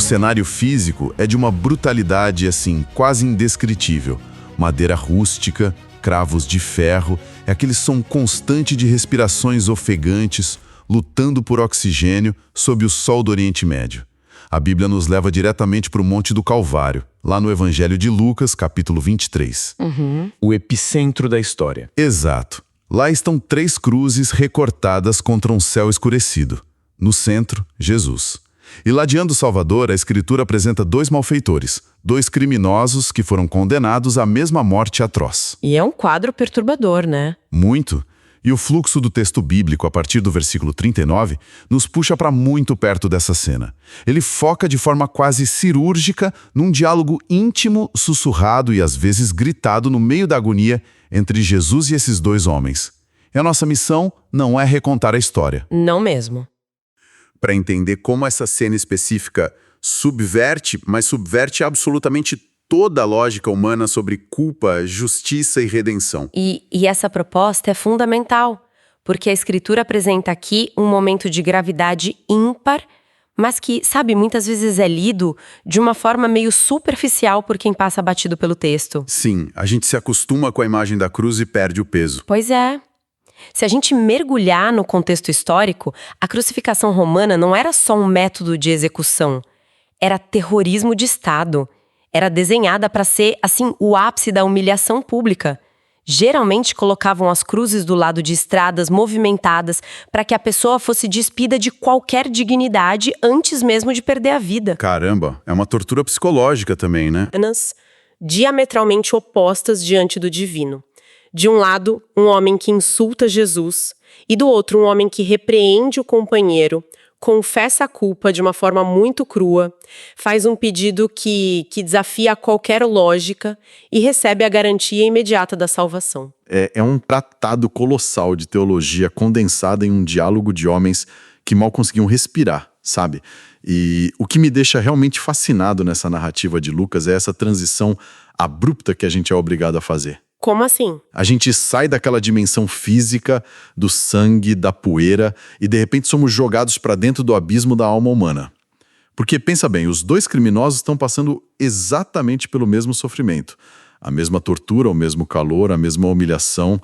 cenário físico é de uma brutalidade, assim, quase indescritível. Madeira rústica, cravos de ferro, é aquele som constante de respirações ofegantes, lutando por oxigênio sob o sol do Oriente Médio. A Bíblia nos leva diretamente para o Monte do Calvário, lá no Evangelho de Lucas, capítulo 23. O epicentro da história. Exato. Lá estão 3 cruzes recortadas contra um céu escurecido. No centro, Jesus. E ladeando o Salvador, a Escritura apresenta 2 malfeitores, 2 criminosos que foram condenados à mesma morte atroz. E é um quadro perturbador, né? Muito. E o fluxo do texto bíblico, a partir do versículo 39, nos puxa para muito perto dessa cena. Ele foca de forma quase cirúrgica num diálogo íntimo, sussurrado e às vezes gritado no meio da agonia entre Jesus e esses 2 homens. E a nossa missão não é recontar a história. Não mesmo. Para entender como essa cena específica subverte absolutamente toda a lógica humana sobre culpa, justiça e redenção. E essa proposta é fundamental, porque a Escritura apresenta aqui um momento de gravidade ímpar, mas que, sabe, muitas vezes é lido de uma forma meio superficial por quem passa batido pelo texto. Sim, a gente se acostuma com a imagem da cruz e perde o peso. Pois é. Se a gente mergulhar no contexto histórico, a crucificação romana não era só um método de execução, era terrorismo de Estado. Era desenhada para ser, assim, o ápice da humilhação pública. Geralmente colocavam as cruzes do lado de estradas movimentadas para que a pessoa fosse despida de qualquer dignidade antes mesmo de perder a vida. Caramba, é uma tortura psicológica também, né? Diametralmente opostas diante do divino. De um lado, um homem que insulta Jesus, e do outro, um homem que repreende o companheiro, confessa a culpa de uma forma muito crua, faz um pedido que desafia qualquer lógica e recebe a garantia imediata da salvação. É um tratado colossal de teologia condensada em um diálogo de homens que mal conseguiam respirar, sabe? E o que me deixa realmente fascinado nessa narrativa de Lucas é essa transição abrupta que a gente é obrigado a fazer. Como assim? A gente sai daquela dimensão física, do sangue, da poeira, e de repente somos jogados para dentro do abismo da alma humana. Porque, pensa bem, os 2 criminosos estão passando exatamente pelo mesmo sofrimento. A mesma tortura, o mesmo calor, a mesma humilhação,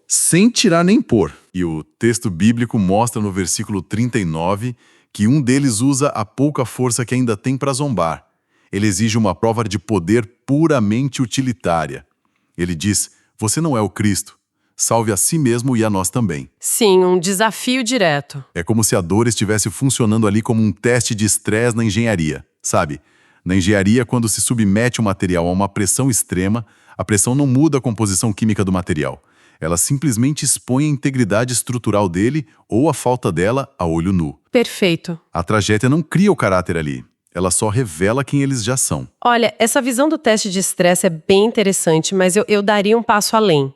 sem tirar nem pôr. E o texto bíblico mostra no versículo 39 que um deles usa a pouca força que ainda tem para zombar. Ele exige uma prova de poder puramente utilitária. Ele diz, você não é o Cristo, salve a si mesmo e a nós também. Sim, um desafio direto. É como se a dor estivesse funcionando ali como um teste de estresse na engenharia, sabe? Na engenharia, quando se submete o material a uma pressão extrema, a pressão não muda a composição química do material. Ela simplesmente expõe a integridade estrutural dele ou a falta dela a olho nu. Perfeito. A tragédia não cria o caráter ali. Ela só revela quem eles já são. Olha, essa visão do teste de estresse é bem interessante, mas eu daria um passo além.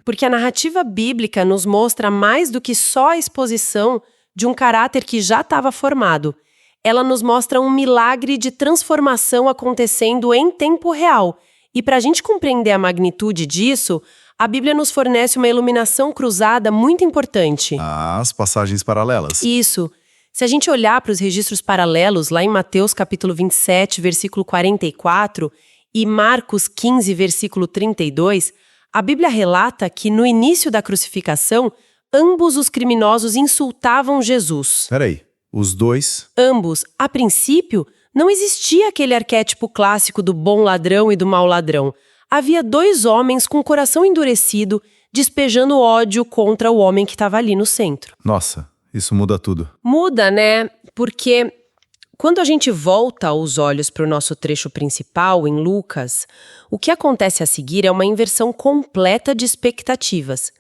Porque a narrativa bíblica nos mostra mais do que só a exposição de um caráter que já estava formado. Ela nos mostra um milagre de transformação acontecendo em tempo real. E para a gente compreender a magnitude disso, a Bíblia nos fornece uma iluminação cruzada muito importante. As passagens paralelas. Isso. Se a gente olhar para os registros paralelos, lá em Mateus capítulo 27, versículo 44, e Marcos 15, versículo 32, a Bíblia relata que no início da crucificação, ambos os criminosos insultavam Jesus. Peraí, os 2? Ambos, a princípio, não existia aquele arquétipo clássico do bom ladrão e do mau ladrão. Havia 2 homens com o coração endurecido, despejando ódio contra o homem que estava ali no centro. Nossa, isso muda tudo. Muda, né? Porque quando a gente volta os olhos para o nosso trecho principal, em Lucas, o que acontece a seguir é uma inversão completa de expectativas.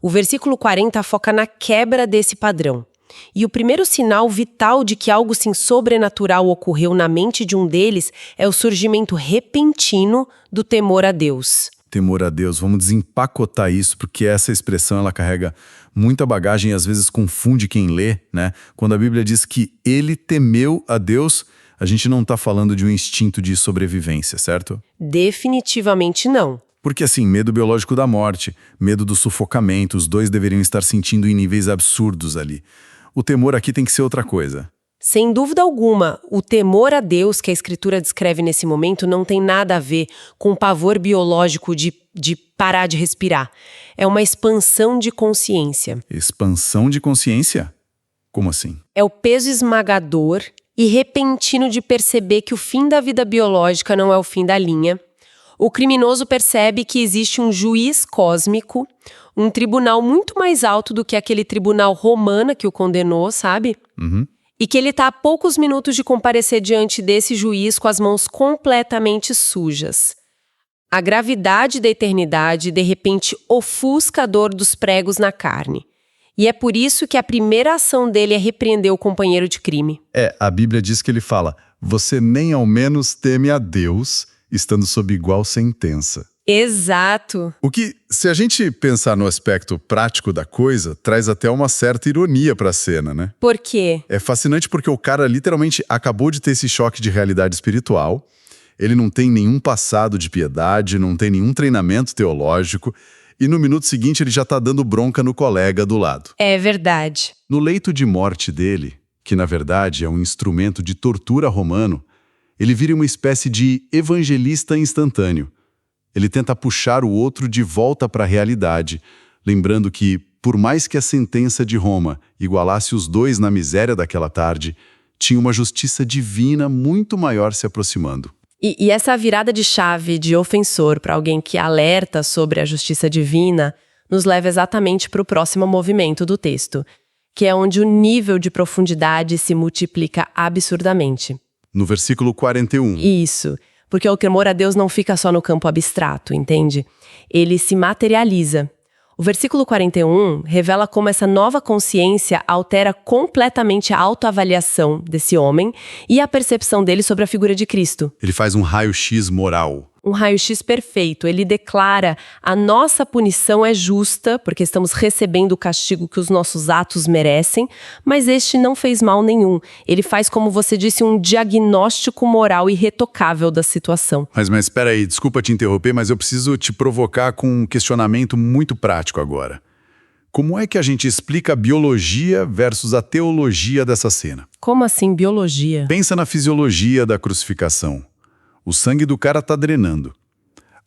O versículo 40 foca na quebra desse padrão. E o primeiro sinal vital de que algo assim sobrenatural ocorreu na mente de um deles é o surgimento repentino do temor a Deus. Temor a Deus, vamos desempacotar isso, porque essa expressão ela carrega muita bagagem e às vezes confunde quem lê, né? Quando a Bíblia diz que ele temeu a Deus, a gente não está falando de um instinto de sobrevivência, certo? Definitivamente não. Porque assim, medo biológico da morte, medo do sufocamento, os 2 deveriam estar sentindo em níveis absurdos ali. O temor aqui tem que ser outra coisa. Sem dúvida alguma, o temor a Deus que a Escritura descreve nesse momento não tem nada a ver com o pavor biológico de parar de respirar. É uma expansão de consciência. Expansão de consciência? Como assim? É o peso esmagador e repentino de perceber que o fim da vida biológica não é o fim da linha. O criminoso percebe que existe um juiz cósmico, um tribunal muito mais alto do que aquele tribunal romano que o condenou, sabe? E que ele está a poucos minutos de comparecer diante desse juiz com as mãos completamente sujas. A gravidade da eternidade, de repente, ofusca a dor dos pregos na carne. E é por isso que a primeira ação dele é repreender o companheiro de crime. A Bíblia diz que ele fala, você nem ao menos teme a Deus, estando sob igual sentença. Exato. O que, se a gente pensar no aspecto prático da coisa, traz até uma certa ironia para a cena, né? Por quê? É fascinante porque o cara literalmente acabou de ter esse choque de realidade espiritual, ele não tem nenhum passado de piedade, não tem nenhum treinamento teológico, e no minuto seguinte ele já está dando bronca no colega do lado. É verdade. No leito de morte dele, que na verdade é um instrumento de tortura romano, ele vira uma espécie de evangelista instantâneo. Ele tenta puxar o outro de volta para a realidade, lembrando que, por mais que a sentença de Roma igualasse os dois na miséria daquela tarde, tinha uma justiça divina muito maior se aproximando. E essa virada de chave de ofensor para alguém que alerta sobre a justiça divina nos leva exatamente para o próximo movimento do texto, que é onde o nível de profundidade se multiplica absurdamente. No versículo 41. Isso, porque o temor a Deus não fica só no campo abstrato, entende? Ele se materializa. O versículo 41 revela como essa nova consciência altera completamente a autoavaliação desse homem e a percepção dele sobre a figura de Cristo. Ele faz um raio-x moral. Um raio-x perfeito. Ele declara: a nossa punição é justa, porque estamos recebendo o castigo que os nossos atos merecem, mas este não fez mal nenhum. Ele faz, como você disse, um diagnóstico moral irretocável da situação. Mas espera aí, desculpa te interromper, mas eu preciso te provocar com um questionamento muito prático agora. Como é que a gente explica a biologia versus a teologia dessa cena? Como assim, biologia? Pensa na fisiologia da crucificação. O sangue do cara está drenando.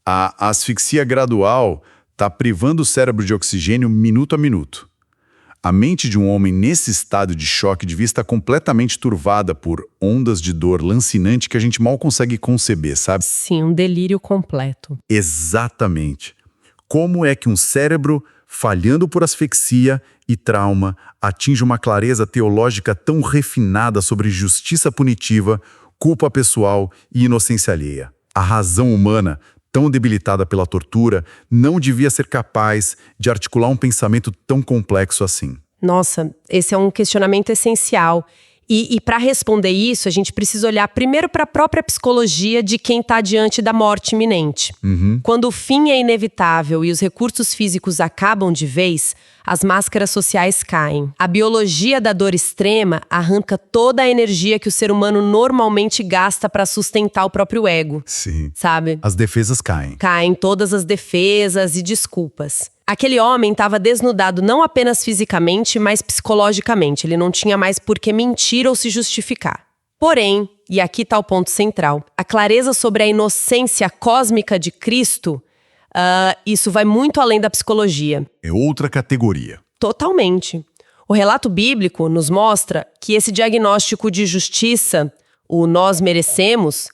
A asfixia gradual está privando o cérebro de oxigênio minuto a minuto. A mente de um homem nesse estado de choque devia estar completamente turvada por ondas de dor lancinante que a gente mal consegue conceber, sabe? Sim, um delírio completo. Exatamente. Como é que um cérebro, falhando por asfixia e trauma, atinge uma clareza teológica tão refinada sobre justiça punitiva, culpa pessoal e inocência alheia? A razão humana, tão debilitada pela tortura, não devia ser capaz de articular um pensamento tão complexo assim. Nossa, esse é um questionamento essencial. E para responder isso, a gente precisa olhar primeiro para a própria psicologia de quem está diante da morte iminente. Quando o fim é inevitável e os recursos físicos acabam de vez, as máscaras sociais caem. A biologia da dor extrema arranca toda a energia que o ser humano normalmente gasta para sustentar o próprio ego. Sim. Sabe? As defesas caem. Caem todas as defesas e desculpas. Aquele homem estava desnudado não apenas fisicamente, mas psicologicamente. Ele não tinha mais por que mentir ou se justificar. Porém, e aqui está o ponto central, a clareza sobre a inocência cósmica de Cristo, isso vai muito além da psicologia. É outra categoria. Totalmente. O relato bíblico nos mostra que esse diagnóstico de justiça, o nós merecemos,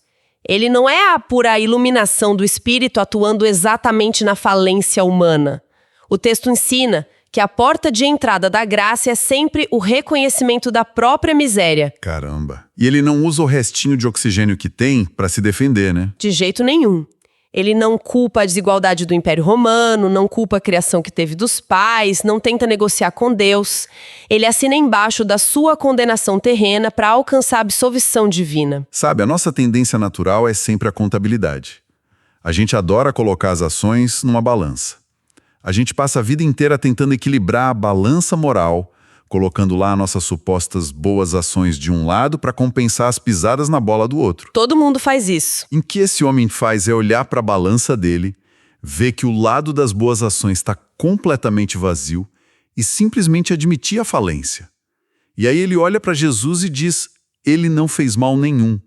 ele não é a pura iluminação do espírito atuando exatamente na falência humana. O texto ensina que a porta de entrada da graça é sempre o reconhecimento da própria miséria. Caramba. E ele não usa o restinho de oxigênio que tem para se defender, né? De jeito nenhum. Ele não culpa a desigualdade do Império Romano, não culpa a criação que teve dos pais, não tenta negociar com Deus. Ele assina embaixo da sua condenação terrena para alcançar a absolvição divina. Sabe, a nossa tendência natural é sempre a contabilidade. A gente adora colocar as ações numa balança. A gente passa a vida inteira tentando equilibrar a balança moral, colocando lá nossas supostas boas ações de um lado para compensar as pisadas na bola do outro. Todo mundo faz isso. O que esse homem faz é olhar para a balança dele, ver que o lado das boas ações está completamente vazio e simplesmente admitir a falência. E aí ele olha para Jesus e diz, ele não fez mal nenhum.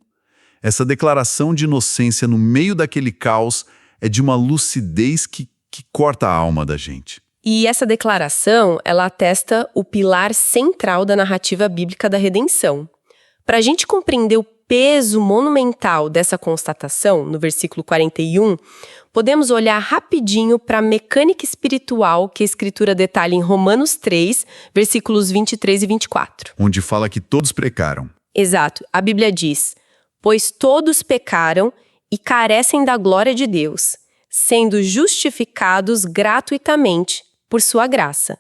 Essa declaração de inocência no meio daquele caos é de uma lucidez que corta a alma da gente. E essa declaração, ela atesta o pilar central da narrativa bíblica da redenção. Para a gente compreender o peso monumental dessa constatação, no versículo 41, podemos olhar rapidinho para a mecânica espiritual que a Escritura detalha em Romanos 3, versículos 23 e 24. Onde fala que todos pecaram. Exato. A Bíblia diz: pois todos pecaram e carecem da glória de Deus, sendo justificados gratuitamente por sua graça.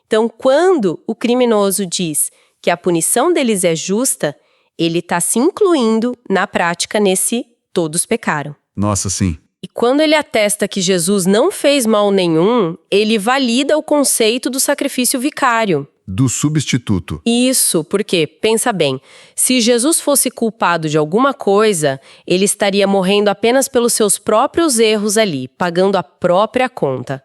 Então, quando o criminoso diz que a punição deles é justa, ele está se incluindo na prática nesse todos pecaram. Nossa, sim. E quando ele atesta que Jesus não fez mal nenhum, ele valida o conceito do sacrifício vicário. Do substituto. Isso, porque, pensa bem, se Jesus fosse culpado de alguma coisa, ele estaria morrendo apenas pelos seus próprios erros ali, pagando a própria conta.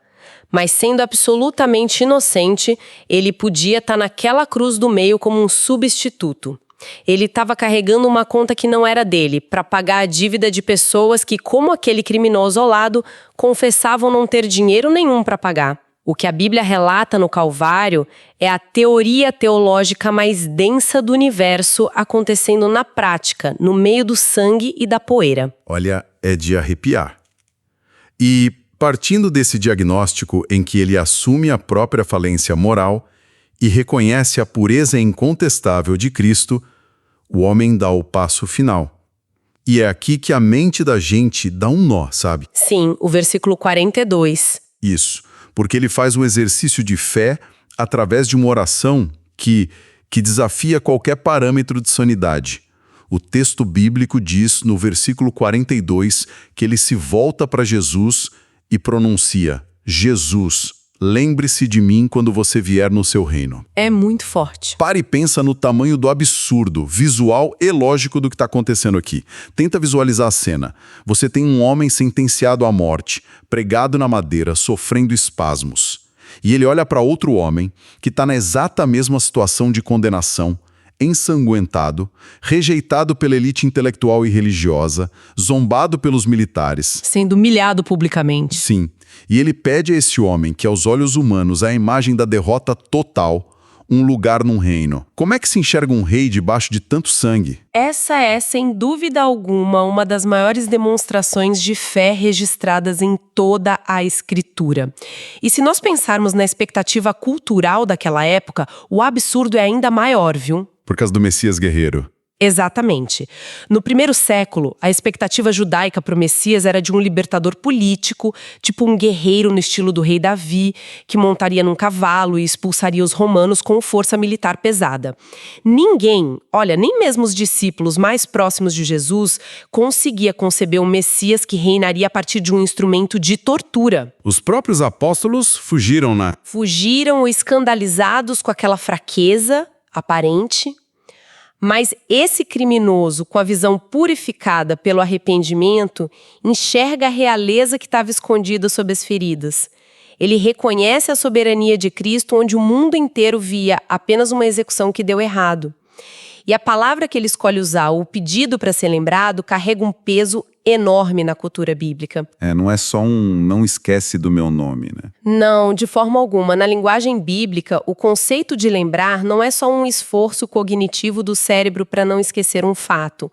Mas sendo absolutamente inocente, ele podia estar naquela cruz do meio como um substituto. Ele estava carregando uma conta que não era dele, para pagar a dívida de pessoas que, como aquele criminoso ao lado, confessavam não ter dinheiro nenhum para pagar. O que a Bíblia relata no Calvário é a teoria teológica mais densa do universo acontecendo na prática, no meio do sangue e da poeira. Olha, é de arrepiar. E, partindo desse diagnóstico em que ele assume a própria falência moral e reconhece a pureza incontestável de Cristo, o homem dá o passo final. E é aqui que a mente da gente dá um nó, sabe? Sim, o versículo 42. Isso, porque ele faz um exercício de fé através de uma oração que desafia qualquer parâmetro de sanidade. O texto bíblico diz, no versículo 42, que ele se volta para Jesus e pronuncia: Jesus, lembre-se de mim quando você vier no seu reino. É muito forte. Para e pensa no tamanho do absurdo, visual e lógico do que está acontecendo aqui. Tenta visualizar a cena. Você tem um homem sentenciado à morte, pregado na madeira, sofrendo espasmos. E ele olha para outro homem que está na exata mesma situação de condenação, ensanguentado, rejeitado pela elite intelectual e religiosa, zombado pelos militares. Sendo humilhado publicamente. Sim. E ele pede a esse homem, que aos olhos humanos é a imagem da derrota total, um lugar num reino. Como é que se enxerga um rei debaixo de tanto sangue? Essa é, sem dúvida alguma, uma das maiores demonstrações de fé registradas em toda a Escritura. E se nós pensarmos na expectativa cultural daquela época, o absurdo é ainda maior, viu? Por causa do Messias guerreiro. Exatamente. No primeiro século, a expectativa judaica para o Messias era de um libertador político, tipo um guerreiro no estilo do rei Davi, que montaria num cavalo e expulsaria os romanos com força militar pesada. Ninguém, olha, nem mesmo os discípulos mais próximos de Jesus, conseguia conceber um Messias que reinaria a partir de um instrumento de tortura. Os próprios apóstolos fugiram, Fugiram escandalizados com aquela fraqueza aparente. Mas esse criminoso, com a visão purificada pelo arrependimento, enxerga a realeza que estava escondida sob as feridas. Ele reconhece a soberania de Cristo, onde o mundo inteiro via apenas uma execução que deu errado. E a palavra que ele escolhe usar, o pedido para ser lembrado, carrega um peso enorme na cultura bíblica. Não é só não esquece do meu nome, né? Não, de forma alguma. Na linguagem bíblica, o conceito de lembrar não é só um esforço cognitivo do cérebro para não esquecer um fato.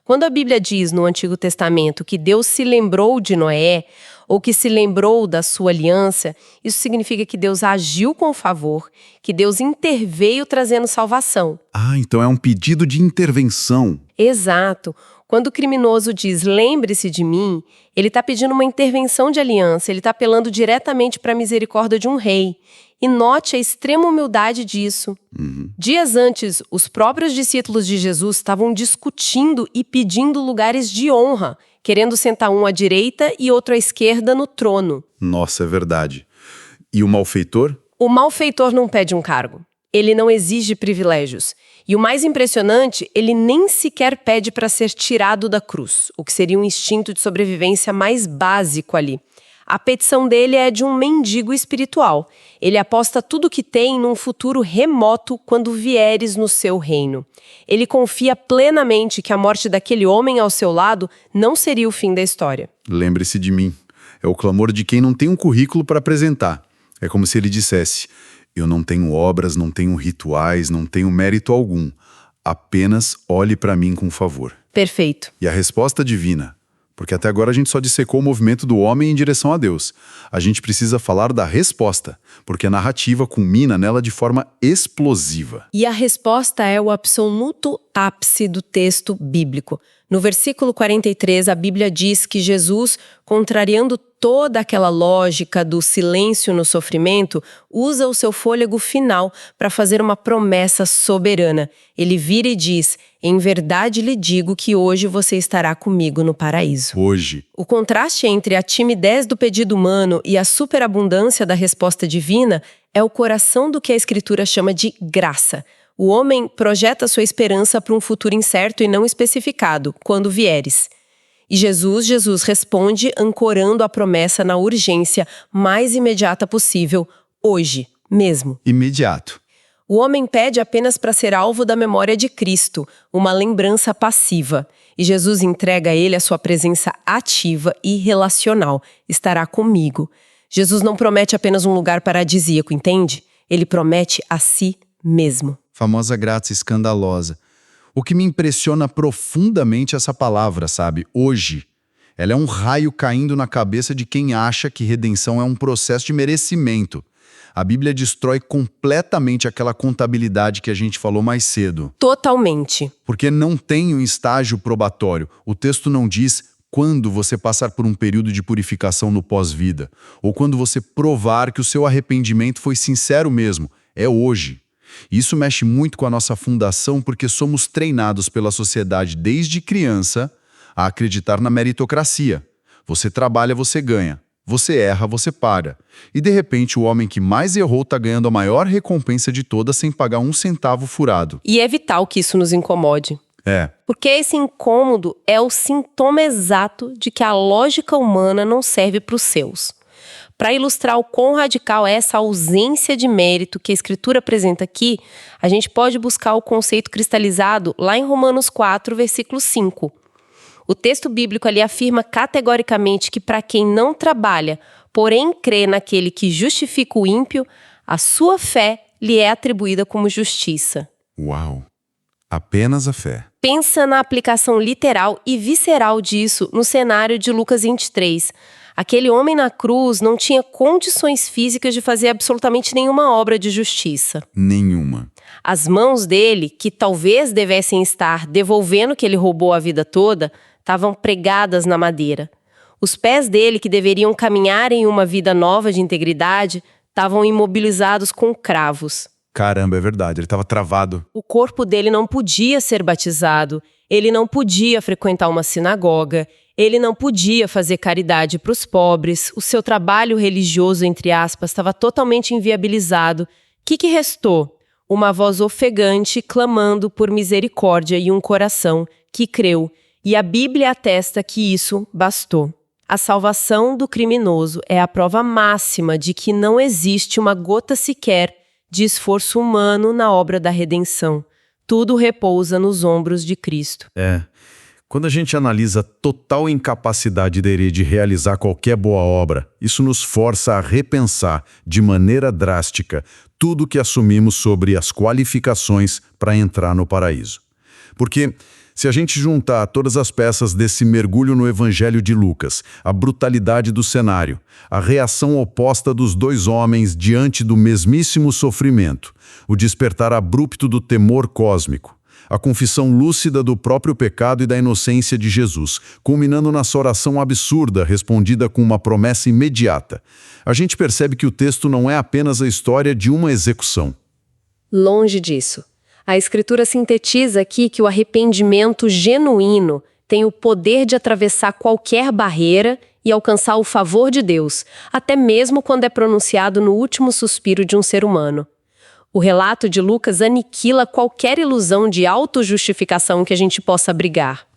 Quando a Bíblia diz no Antigo Testamento que Deus se lembrou de Noé, ou que se lembrou da sua aliança, isso significa que Deus agiu com favor, que Deus interveio trazendo salvação. Então é um pedido de intervenção. Exato. Quando o criminoso diz, lembre-se de mim, ele está pedindo uma intervenção de aliança, ele está apelando diretamente para a misericórdia de um rei. E note a extrema humildade disso. Dias antes, os próprios discípulos de Jesus estavam discutindo e pedindo lugares de honra, querendo sentar um à direita e outro à esquerda no trono. Nossa, é verdade. E o malfeitor? O malfeitor não pede um cargo. Ele não exige privilégios. E o mais impressionante, ele nem sequer pede para ser tirado da cruz, o que seria um instinto de sobrevivência mais básico ali. A petição dele é de um mendigo espiritual. Ele aposta tudo que tem num futuro remoto quando vieres no seu reino. Ele confia plenamente que a morte daquele homem ao seu lado não seria o fim da história. Lembre-se de mim. É o clamor de quem não tem um currículo para apresentar. É como se ele dissesse: eu não tenho obras, não tenho rituais, não tenho mérito algum. Apenas olhe para mim com favor. Perfeito. E a resposta divina, porque até agora a gente só dissecou o movimento do homem em direção a Deus. A gente precisa falar da resposta, porque a narrativa culmina nela de forma explosiva. E a resposta é o absoluto ápice do texto bíblico. No versículo 43, a Bíblia diz que Jesus, contrariando toda aquela lógica do silêncio no sofrimento, usa o seu fôlego final para fazer uma promessa soberana. Ele vira e diz: em verdade lhe digo que hoje você estará comigo no paraíso. Hoje. O contraste entre a timidez do pedido humano e a superabundância da resposta divina é o coração do que a Escritura chama de graça. O homem projeta sua esperança para um futuro incerto e não especificado, quando vieres. E Jesus responde ancorando a promessa na urgência mais imediata possível, hoje mesmo. Imediato. O homem pede apenas para ser alvo da memória de Cristo, uma lembrança passiva. E Jesus entrega a ele a sua presença ativa e relacional. Estará comigo. Jesus não promete apenas um lugar paradisíaco, entende? Ele promete a si mesmo. Famosa graça escandalosa. O que me impressiona profundamente é essa palavra, sabe? Hoje. Ela é um raio caindo na cabeça de quem acha que redenção é um processo de merecimento. A Bíblia destrói completamente aquela contabilidade que a gente falou mais cedo. Totalmente. Porque não tem um estágio probatório. O texto não diz quando você passar por um período de purificação no pós-vida, ou quando você provar que o seu arrependimento foi sincero mesmo. É hoje. Isso mexe muito com a nossa fundação porque somos treinados pela sociedade desde criança a acreditar na meritocracia. Você trabalha, você ganha. Você erra, você paga. E de repente o homem que mais errou está ganhando a maior recompensa de todas sem pagar um centavo furado. E é vital que isso nos incomode. Porque esse incômodo é o sintoma exato de que a lógica humana não serve para os seus. Para ilustrar o quão radical é essa ausência de mérito que a Escritura apresenta aqui, a gente pode buscar o conceito cristalizado lá em Romanos 4, versículo 5. O texto bíblico ali afirma categoricamente que para quem não trabalha, porém crê naquele que justifica o ímpio, a sua fé lhe é atribuída como justiça. Uau! Apenas a fé. Pensa na aplicação literal e visceral disso no cenário de Lucas 23. Aquele homem na cruz não tinha condições físicas de fazer absolutamente nenhuma obra de justiça. Nenhuma. As mãos dele, que talvez devessem estar devolvendo o que ele roubou a vida toda, estavam pregadas na madeira. Os pés dele, que deveriam caminhar em uma vida nova de integridade, estavam imobilizados com cravos. Caramba, é verdade, ele estava travado. O corpo dele não podia ser batizado, ele não podia frequentar uma sinagoga, ele não podia fazer caridade para os pobres, o seu trabalho religioso, entre aspas, estava totalmente inviabilizado. O que restou? Uma voz ofegante clamando por misericórdia e um coração que creu. E a Bíblia atesta que isso bastou. A salvação do criminoso é a prova máxima de que não existe uma gota sequer de esforço humano na obra da redenção. Tudo repousa nos ombros de Cristo. Quando a gente analisa a total incapacidade dele de realizar qualquer boa obra, isso nos força a repensar de maneira drástica tudo que assumimos sobre as qualificações para entrar no paraíso. Porque se a gente juntar todas as peças desse mergulho no Evangelho de Lucas, a brutalidade do cenário, a reação oposta dos dois homens diante do mesmíssimo sofrimento, o despertar abrupto do temor cósmico, a confissão lúcida do próprio pecado e da inocência de Jesus, culminando nessa oração absurda respondida com uma promessa imediata, a gente percebe que o texto não é apenas a história de uma execução. Longe disso. A Escritura sintetiza aqui que o arrependimento genuíno tem o poder de atravessar qualquer barreira e alcançar o favor de Deus, até mesmo quando é pronunciado no último suspiro de um ser humano. O relato de Lucas aniquila qualquer ilusão de autojustificação que a gente possa abrigar.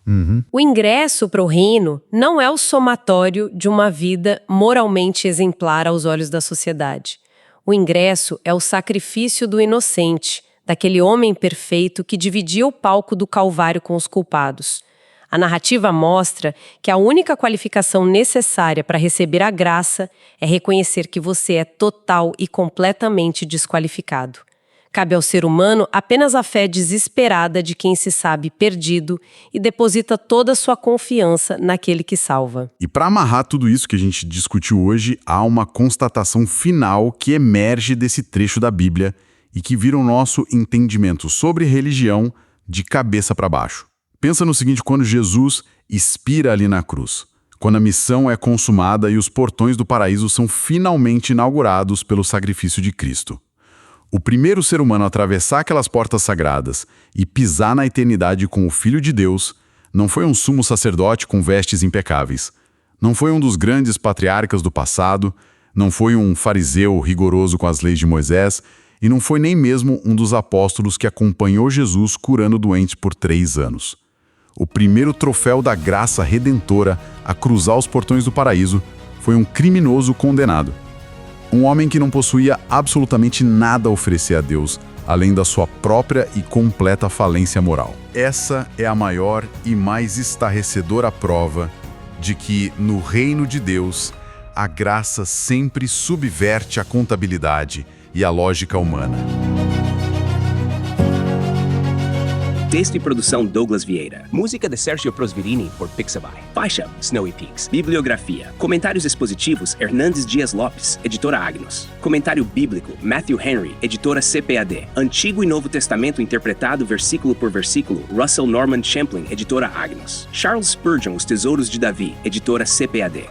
O ingresso para o reino não é o somatório de uma vida moralmente exemplar aos olhos da sociedade. O ingresso é o sacrifício do inocente, daquele homem perfeito que dividia o palco do Calvário com os culpados. A narrativa mostra que a única qualificação necessária para receber a graça é reconhecer que você é total e completamente desqualificado. Cabe ao ser humano apenas a fé desesperada de quem se sabe perdido e deposita toda a sua confiança naquele que salva. E para amarrar tudo isso que a gente discutiu hoje, há uma constatação final que emerge desse trecho da Bíblia e que vira o nosso entendimento sobre religião de cabeça para baixo. Pensa no seguinte, quando Jesus expira ali na cruz, quando a missão é consumada e os portões do paraíso são finalmente inaugurados pelo sacrifício de Cristo. O primeiro ser humano a atravessar aquelas portas sagradas e pisar na eternidade com o Filho de Deus não foi um sumo sacerdote com vestes impecáveis, não foi um dos grandes patriarcas do passado, não foi um fariseu rigoroso com as leis de Moisés e não foi nem mesmo um dos apóstolos que acompanhou Jesus curando doentes por 3 anos. O primeiro troféu da graça redentora a cruzar os portões do paraíso foi um criminoso condenado. Um homem que não possuía absolutamente nada a oferecer a Deus, além da sua própria e completa falência moral. Essa é a maior e mais estarrecedora prova de que, no reino de Deus, a graça sempre subverte a contabilidade e a lógica humana. Texto e produção Douglas Vieira. Música de Sergio Prosverini por Pixabay. Faixa Snowy Peaks. Bibliografia. Comentários expositivos Hernandes Dias Lopes, editora Agnos. Comentário bíblico Matthew Henry, editora CPAD. Antigo e Novo Testamento interpretado versículo por versículo Russell Norman Champlin, editora Agnos. Charles Spurgeon, Os Tesouros de Davi, editora CPAD.